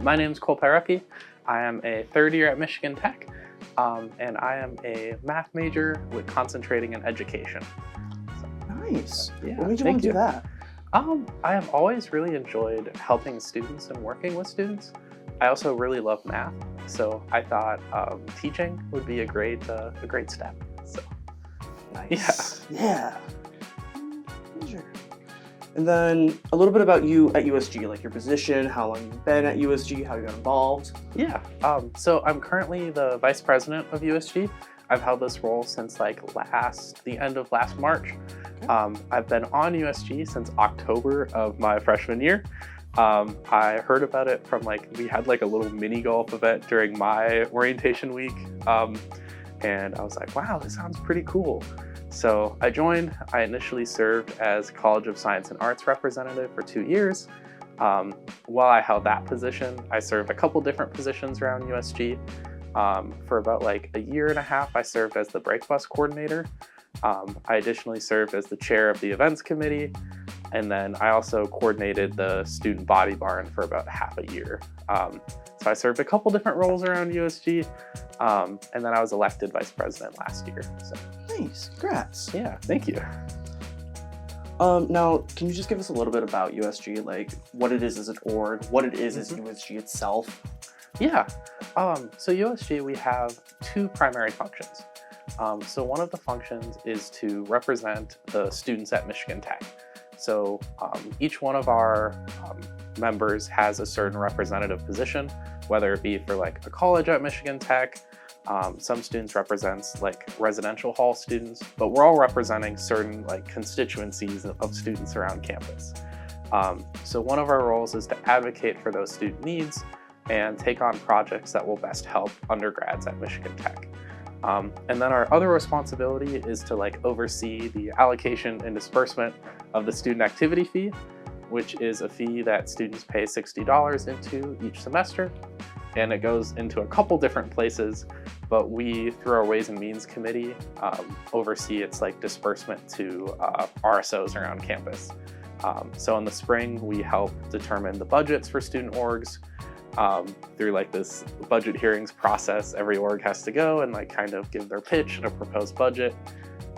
My name is Cole Parecki. I am a third year at Michigan Tech, and I am a math major with concentrating in education. Nice. Yeah, What made you want to do that? I have always really enjoyed helping students and working with students. I also really love math, so I thought teaching would be a great step. So, Nice. Yeah. Sure. And then a little bit about you at USG, like your position, how long you've been at USG, how you got involved. Yeah. So I'm currently the vice president of USG. I've held this role since the end of last March. Okay. I've been on USG since October of my freshman year. I heard about it from we had a little mini golf event during my orientation week. And I was like, wow, this sounds pretty cool. So I joined. I initially served as College of Science and Arts representative for 2 years. While I held that position, I served a couple different positions around USG. For about a year and a half, I served as the break bus coordinator. I additionally served as the chair of the events committee, and then I also coordinated the student body barn for about half a year. So I served a couple different roles around USG, and then I was elected vice president last year. So. Nice, congrats. Yeah, thank you. Now, can you just give us a little bit about USG, what it is as an org, what it is as USG itself? Yeah, so USG, we have two primary functions. So one of the functions is to represent the students at Michigan Tech. So each one of our members has a certain representative position, whether it be for a college at Michigan Tech. Some students represents residential hall students, but we're all representing certain constituencies of students around campus. So one of our roles is to advocate for those student needs and take on projects that will best help undergrads at Michigan Tech. And then our other responsibility is to oversee the allocation and disbursement of the student activity fee, which is a fee that students pay $60 into each semester. And it goes into a couple different places, but we, through our Ways and Means Committee, oversee its disbursement to RSOs around campus. So in the spring, we help determine the budgets for student orgs. Through this budget hearings process, every org has to go and kind of give their pitch and a proposed budget.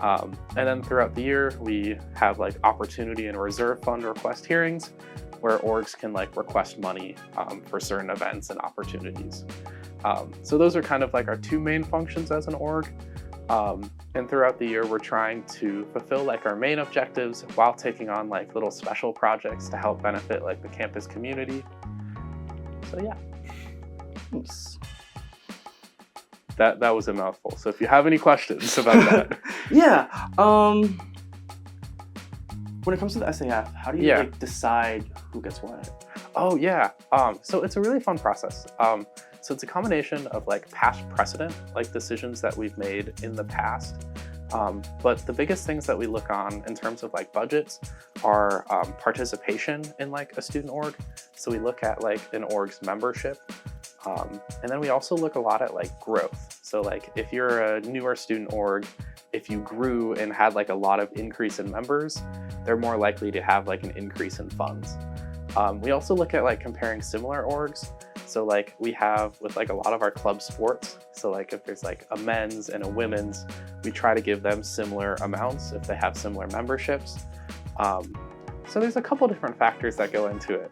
And then throughout the year, we have opportunity and reserve fund request hearings where orgs can request money for certain events and opportunities. So those are kind of our two main functions as an org. And throughout the year, we're trying to fulfill our main objectives while taking on little special projects to help benefit the campus community. So yeah. Nice. That was a mouthful. So if you have any questions about that. Yeah. When it comes to the SAF, how do you decide who gets what? Oh yeah. So it's a really fun process. So it's a combination of past precedent, decisions that we've made in the past. But the biggest things that we look on in terms of budgets are participation in a student org. So we look at an org's membership. And then we also look a lot at growth. So if you're a newer student org, if you grew and had a lot of increase in members, they're more likely to have an increase in funds. We also look at comparing similar orgs. So we have with a lot of our club sports. So if there's a men's and a women's, we try to give them similar amounts if they have similar memberships. So there's a couple different factors that go into it.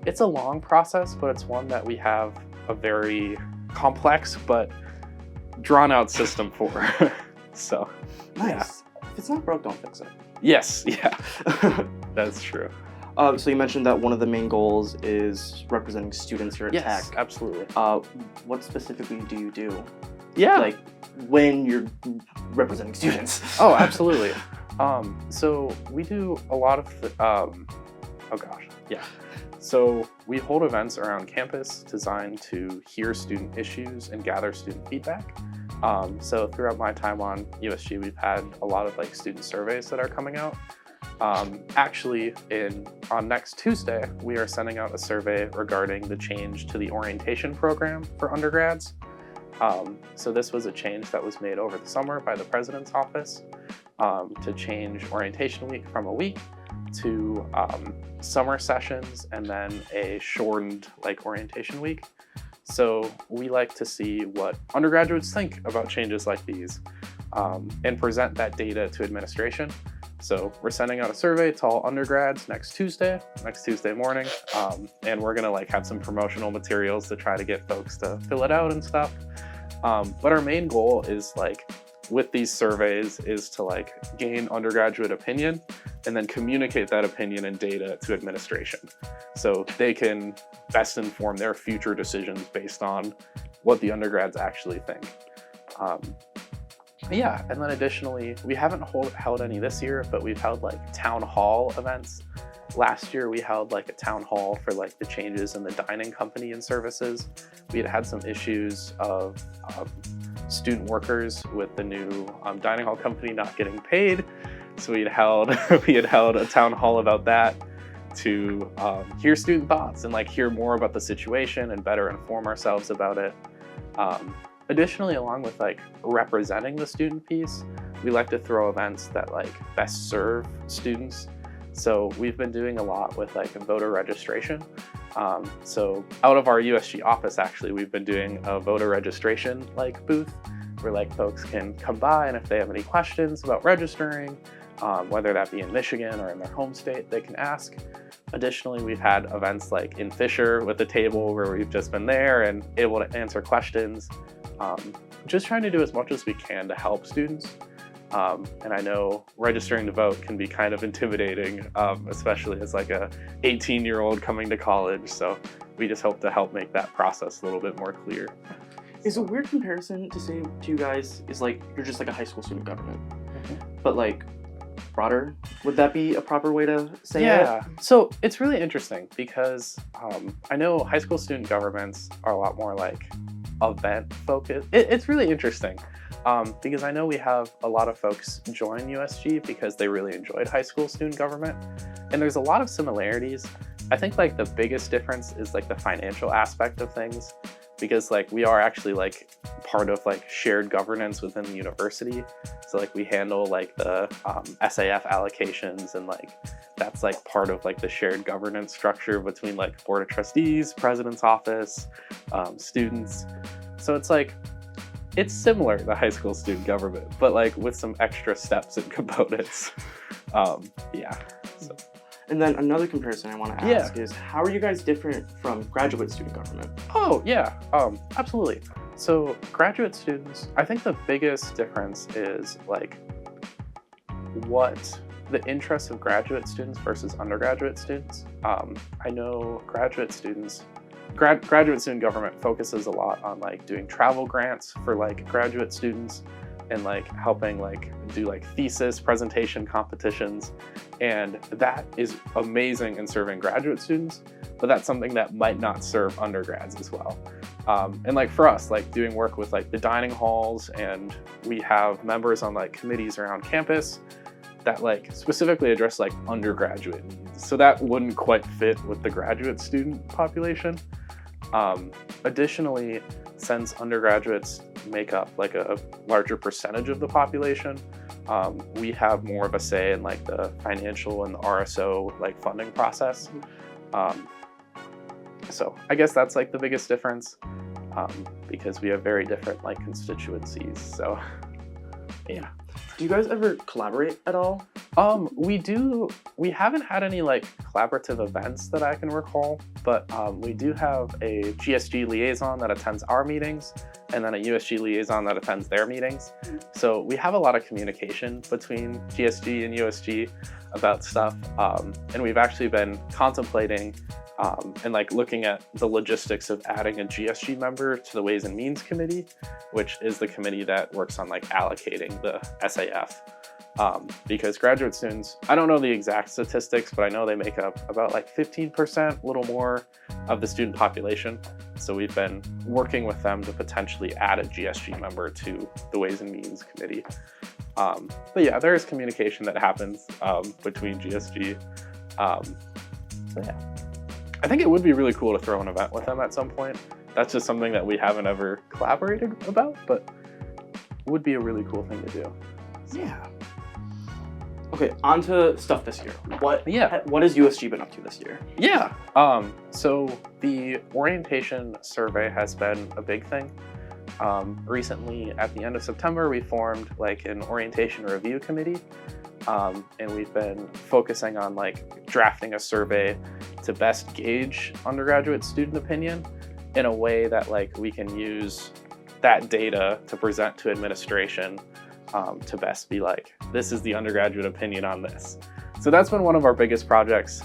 It's a long process, but it's one that we have a very complex but drawn out system for. So nice. Yeah. If it's not broke, don't fix it. Yes, yeah, that's true. So you mentioned that one of the main goals is representing students here at Tech. Yes, absolutely. What specifically do you do? Yeah. When you're representing students? Oh, absolutely. So we do a lot of, So we hold events around campus designed to hear student issues and gather student feedback. So throughout my time on USG, we've had a lot of student surveys that are coming out. Actually, on next Tuesday, we are sending out a survey regarding the change to the orientation program for undergrads. So this was a change that was made over the summer by the president's office to change orientation week from a week to summer sessions and then a shortened like orientation week. So we like to see what undergraduates think about changes like these and present that data to administration. So we're sending out a survey to all undergrads next Tuesday morning, and we're gonna like have some promotional materials to try to get folks to fill it out and stuff. But our main goal is like with these surveys is to like gain undergraduate opinion and then communicate that opinion and data to administration so they can best inform their future decisions based on what the undergrads actually think. Yeah, and then additionally, we haven't held any this year, but we've held like town hall events. Last year, we held like a town hall for like the changes in the dining company and services. We had some issues of student workers with the new dining hall company not getting paid. So we had held a town hall about that to hear student thoughts and like hear more about the situation and better inform ourselves about it. Additionally, along with like representing the student piece, we like to throw events that like best serve students. So we've been doing a lot with like voter registration. So out of our USG office, actually, we've been doing a voter registration like booth where like folks can come by, and if they have any questions about registering, whether that be in Michigan or in their home state, they can ask. Additionally, we've had events like in Fisher with a table where we've just been there and able to answer questions. Just trying to do as much as we can to help students. And I know registering to vote can be kind of intimidating, especially as like a 18-year-old coming to college. So we just hope to help make that process a little bit more clear. Is a weird comparison to say to you guys is like you're just like a high school student government, but like broader? Would that be a proper way to say it? Yeah, so it's really interesting because I know high school student governments are a lot more like event focused. It's really interesting because I know we have a lot of folks join USG because they really enjoyed high school student government, and there's a lot of similarities. I think like the biggest difference is like the financial aspect of things, because like we are actually like part of like shared governance within the university. So like we handle like the SAF allocations, and like that's like part of like the shared governance structure between like board of trustees, president's office, students. So it's like it's similar to high school student government, but like with some extra steps and components. Yeah. So. And then another comparison I want to ask is, how are you guys different from graduate student government? Oh, yeah, absolutely. So graduate students, I think the biggest difference is like what the interests of graduate students versus undergraduate students. I know graduate students, graduate student government focuses a lot on like doing travel grants for like graduate students and like helping like do like thesis presentation competitions, and that is amazing in serving graduate students, but that's something that might not serve undergrads as well. And like for us, like doing work with like the dining halls, and we have members on like committees around campus that like specifically address like undergraduate needs, so that wouldn't quite fit with the graduate student population. Additionally, since undergraduates make up like a larger percentage of the population, we have more of a say in like the financial and the RSO like funding process. So I guess that's like the biggest difference, because we have very different like constituencies. So yeah. Do you guys ever collaborate at all? We do. We haven't had any like collaborative events that I can recall, but we do have a GSG liaison that attends our meetings, and then a USG liaison that attends their meetings. So we have a lot of communication between GSG and USG about stuff, and we've actually been contemplating and like looking at the logistics of adding a GSG member to the Ways and Means Committee, which is the committee that works on like allocating the SAF. Because graduate students, I don't know the exact statistics, but I know they make up about like 15%, a little more, of the student population. So we've been working with them to potentially add a GSG member to the Ways and Means Committee. But yeah, there is communication that happens between GSG. So yeah. I think it would be really cool to throw an event with them at some point. That's just something that we haven't ever collaborated about, but would be a really cool thing to do. Yeah. Okay, on to stuff this year. What has USG been up to this year? Yeah. So the orientation survey has been a big thing. Recently, at the end of September, we formed like an orientation review committee, and we've been focusing on like drafting a survey to best gauge undergraduate student opinion in a way that like we can use that data to present to administration to best be like, this is the undergraduate opinion on this. So that's been one of our biggest projects.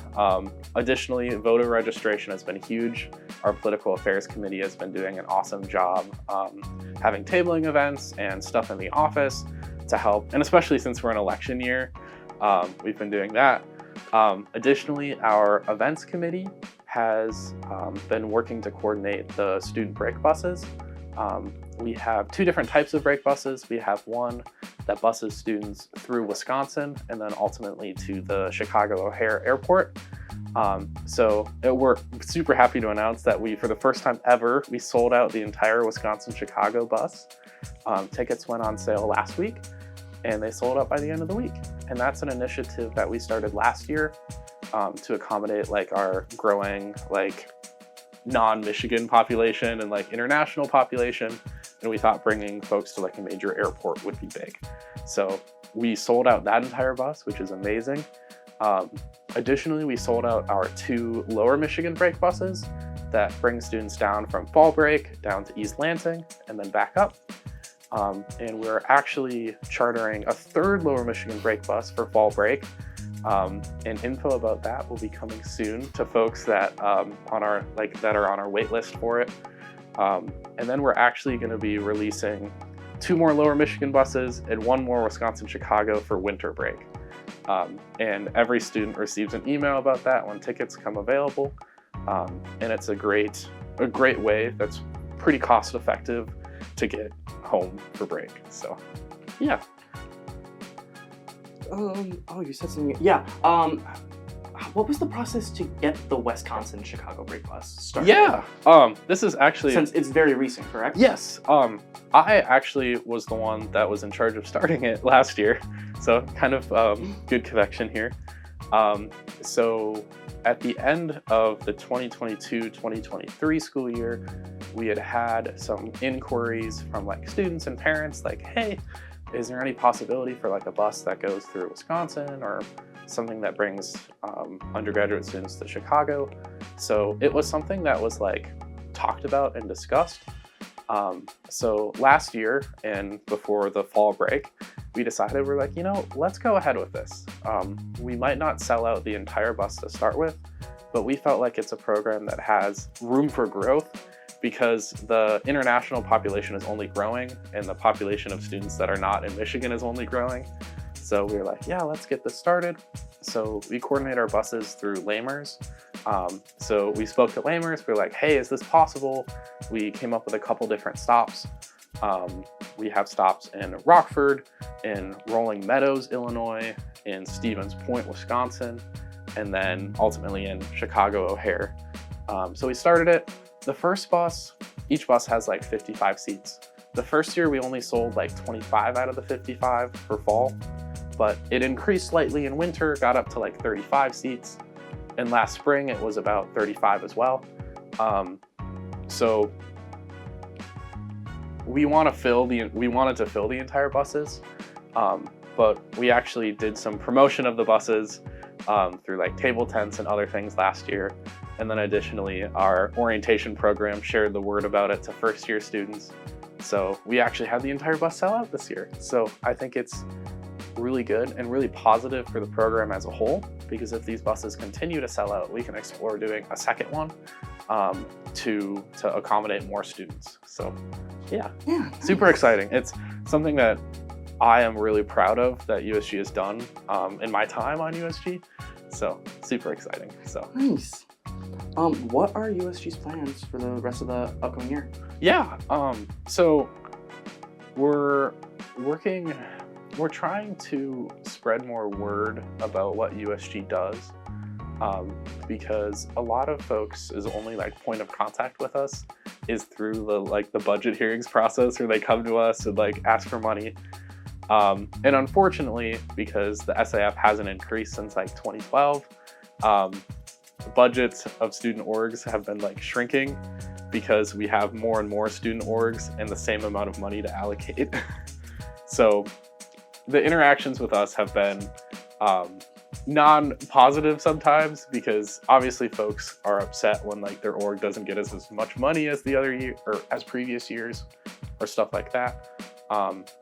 Additionally, voter registration has been huge. Our political affairs committee has been doing an awesome job having tabling events and stuff in the office to help, and especially since we're in election year, we've been doing that. Additionally, our events committee has been working to coordinate the student break buses. We have two different types of break buses. We have one that buses students through Wisconsin and then ultimately to the Chicago O'Hare Airport. So we're super happy to announce that for the first time ever, we sold out the entire Wisconsin-Chicago bus. Tickets went on sale last week and they sold out by the end of the week. And that's an initiative that we started last year to accommodate like our growing like non-Michigan population and like international population. And we thought bringing folks to like a major airport would be big. So we sold out that entire bus, which is amazing. Additionally, we sold out our 2 lower Michigan break buses that bring students down from fall break down to East Lansing and then back up. And we're actually chartering a 3rd lower Michigan break bus for fall break. And info about that will be coming soon to folks that are on our wait list for it. And then we're actually going to be releasing 2 more lower Michigan buses and 1 more Wisconsin-Chicago for winter break. And every student receives an email about that when tickets come available. And it's a great way that's pretty cost effective to get home for break. So, yeah. You said something. Yeah. What was the process to get the Wisconsin-Chicago break bus started? Yeah. This is actually, since it's very recent, correct? Yes. I actually was the one that was in charge of starting it last year. So kind of good connection here. So at the end of the 2022-2023 school year, we had some inquiries from like students and parents like, hey, is there any possibility for like a bus that goes through Wisconsin or something that brings undergraduate students to Chicago? So it was something that was like talked about and discussed. So last year and before the fall break, we decided we're like, let's go ahead with this. We might not sell out the entire bus to start with, but we felt like it's a program that has room for growth because the international population is only growing and the population of students that are not in Michigan is only growing. So we were like, yeah, let's get this started. So we coordinate our buses through Lamers. So we spoke to Lamers. We were like, hey, is this possible? We came up with a couple different stops. We have stops in Rockford, in Rolling Meadows, Illinois, in Stevens Point, Wisconsin, and then ultimately in Chicago O'Hare. So we started it. The first bus, each bus has like 55 seats. The first year we only sold like 25 out of the 55 for fall, but it increased slightly in winter, got up to like 35 seats. And last spring it was about 35 as well. So we wanted to fill the entire buses, but we actually did some promotion of the buses through like table tents and other things last year. And then additionally, our orientation program shared the word about it to first year students. So we actually had the entire bus sell out this year. So I think it's really good and really positive for the program as a whole, because if these buses continue to sell out, we can explore doing a second one to accommodate more students. So yeah, super exciting. It's something that I am really proud of that USG has done in my time on USG. So super exciting. So nice. What are USG's plans for the rest of the upcoming year? Yeah, so we're trying to spread more word about what USG does, because a lot of folks' only like point of contact with us is through the budget hearings process, where they come to us and like ask for money. And unfortunately, because the SAF hasn't increased since like 2012, the budgets of student orgs have been like shrinking because we have more and more student orgs and the same amount of money to allocate. So the interactions with us have been non-positive sometimes, because obviously folks are upset when like their org doesn't get as much money as the other year or as previous years or stuff like that.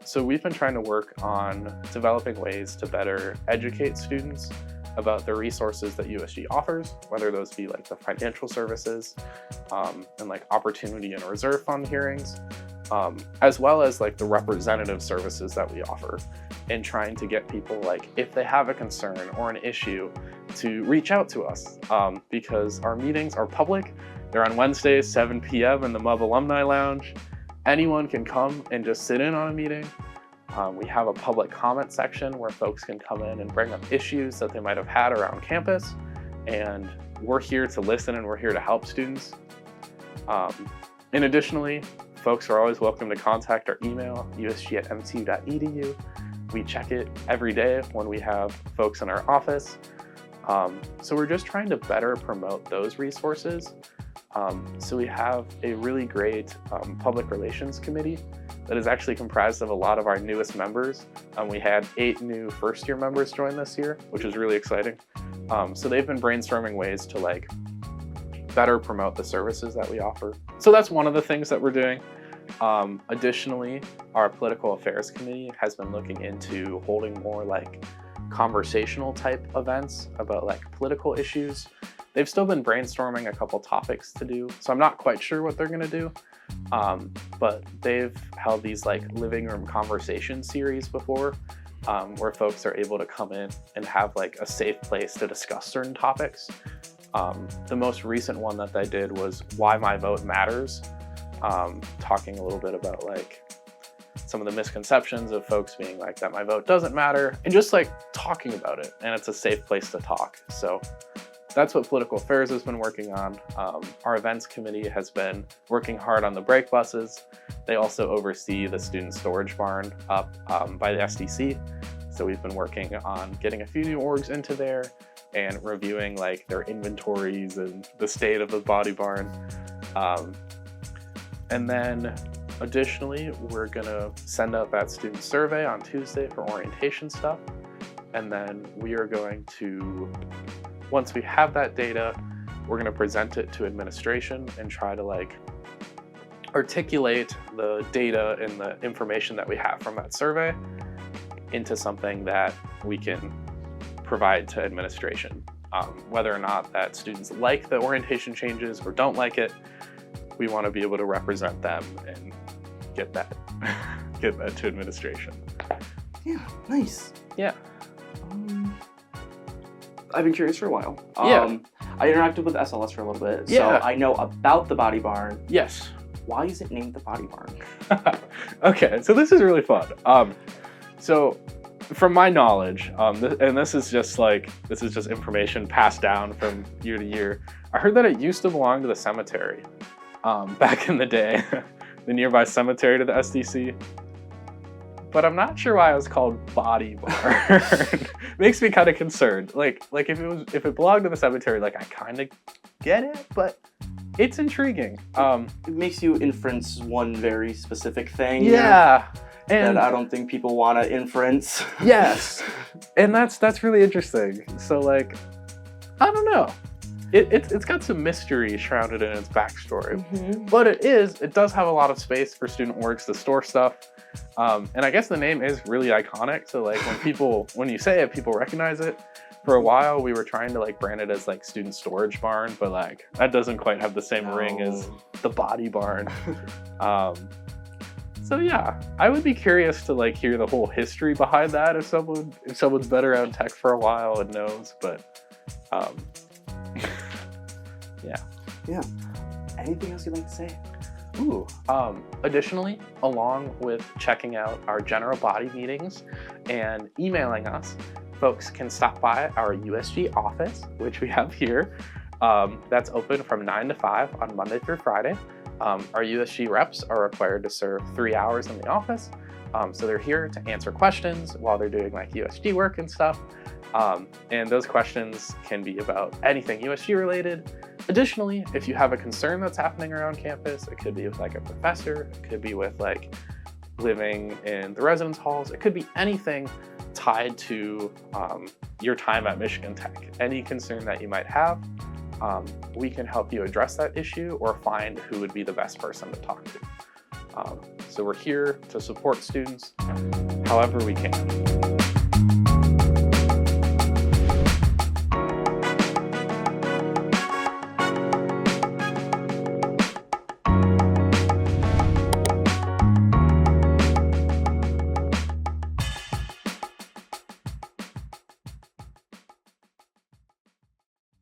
So we've been trying to work on developing ways to better educate students about the resources that USG offers, whether those be like the financial services and like opportunity and reserve fund hearings, as well as like the representative services that we offer, and trying to get people, like if they have a concern or an issue, to reach out to us, because our meetings are public. They're on Wednesdays, 7 p.m. in the MUB Alumni Lounge. Anyone can come and just sit in on a meeting. We have a public comment section where folks can come in and bring up issues that they might have had around campus, and we're here to listen and we're here to help students. And additionally, folks are always welcome to contact our email, usg@mtu.edu. We check it every day when we have folks in our office. So we're just trying to better promote those resources. So we have a really great public relations committee that is actually comprised of a lot of our newest members. We had 8 new first-year members join this year, which is really exciting. So they've been brainstorming ways to like better promote the services that we offer. So that's one of the things that we're doing. Additionally, our political affairs committee has been looking into holding more like conversational type events about like political issues. They've still been brainstorming a couple topics to do, so I'm not quite sure what they're gonna do. But they've held these like living room conversation series before, where folks are able to come in and have like a safe place to discuss certain topics. The most recent one that they did was Why My Vote Matters, talking a little bit about like some of the misconceptions of folks being like that my vote doesn't matter, and just like talking about it, and it's a safe place to talk. So that's what political affairs has been working on. Our events committee has been working hard on the break buses. They also oversee the student storage barn up by the SDC. So we've been working on getting a few new orgs into there and reviewing like their inventories and the state of the body barn. And then additionally, we're gonna send out that student survey on Tuesday for orientation stuff. And then we are going to, once we have that data, we're gonna present it to administration and try to like articulate the data and the information that we have from that survey into something that we can provide to administration. Whether or not that students like the orientation changes or don't like it, we want to be able to represent them and get that to administration. Yeah, nice. Yeah. I've been curious for a while. Yeah. I interacted with SLS for a little bit, Yeah. so I know about the body barn. Yes. Why is it named the body barn? Okay, so this is really fun. So from my knowledge, and this is just information passed down from year to year. I heard that it used to belong to the cemetery back in the day, the nearby cemetery to the SDC. But I'm not sure why it was called Body Barn. Makes me kind of concerned. Like if it belonged to the cemetery, like I kind of get it, but it's intriguing. It makes you inference one very specific thing. Yeah. And that I don't think people want to inference. Yes. And that's really interesting. So like, I don't know. It's got some mystery shrouded in its backstory. Mm-hmm. But it does have a lot of space for student orgs to store stuff. And I guess the name is really iconic. So like when you say it, people recognize it. For a while, we were trying to like brand it as like student storage barn, but like that doesn't quite have the same ring as the body barn. So yeah, I would be curious to like hear the whole history behind that if someone's been around tech for a while and knows, but yeah. Anything else you'd like to say? Ooh. Additionally, along with checking out our general body meetings and emailing us, folks can stop by our USG office, which we have here. That's open from 9 to 5 on Monday through Friday. Our USG reps are required to serve 3 hours in the office, So they're here to answer questions while they're doing like USG work and stuff. And those questions can be about anything USG related. Additionally, if you have a concern that's happening around campus, it could be with like a professor, it could be with like living in the residence halls, it could be anything tied to your time at Michigan Tech. Any concern that you might have, we can help you address that issue or find who would be the best person to talk to. So we're here to support students however we can.